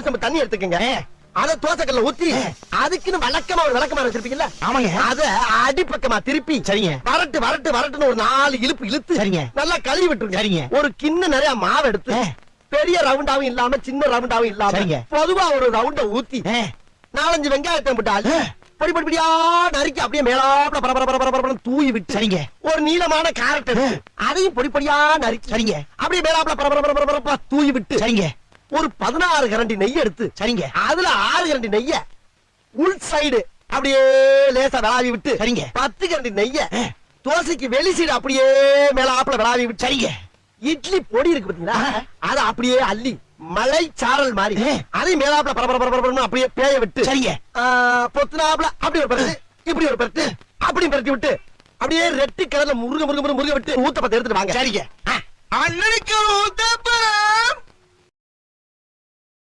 செம்பு தண்ணி எடுத்துக்கங்க. அத தோசைக்கல்ல ஊத்தி அதுக்குன்னு வழக்கமா ஒரு விளக்கமா வச்சிருப்பீங்கல்ல, ஆமாங்க. அத அடிப்பக்கமா திருப்பி சரிங்க. வரட்டு வரட்டு வரட்டுன்னு ஒரு 4 இழுப்பு இழுத்து சரிங்க. நல்லா கழுவி விட்டுருங்க. சரிங்க. ஒரு கிண்ண நிறைய மாவு எடுத்து பெரிய ரவுண்டாவும் இல்லாம சின்ன ரவுண்டாவும் இல்லாம சரிங்க. பொதுவா ஒரு ரவுண்ட ஊத்தி 4-5 வெங்காயத்தை போட்டு பொடி பொடி பொடியா நறுக்கி அப்படியே மேலாப்ல பரபர தூவி விட்டு சரிங்க. ஒரு நீளமான கேரட் அதையும் பொடி பொடியா நறுக்கி சரிங்க. அப்படியே மேலாப்ல பரபர தூவி விட்டு சரிங்க. ஒரு 16 கரண்டி நெய் எடுத்து சரிங்க. அதுல 6 கரண்டி நெய்ய உள் சைடு அப்படியே லேசா விளாவி விட்டு சரிங்க. 10 கரண்டி நெய்ய தோசைக்கு வெளி சைடு அப்படியே மேலாப்ல விளாவி விட்டு சரிங்க. இட்லி பொடி இருக்கு பாத்தீங்களா, அத அப்படியே அள்ளி மலை சாரல் மாதிரி அதை மேலாப்ல பரபர அப்படியே பேய விட்டு சரிங்க. பொத்துனாப்ல அப்படி ஒரு பரட்டு இப்படி ஒரு பரட்டு அப்படி பரட்டி விட்டு அப்படியே ரெட்டு கலர்ல முருக முருக முருக விட்டு ஊத்த பத்த எடுத்துட்டு வாங்க. சரிங்க. அண்ணனுக்கு ஊத்தப்பம்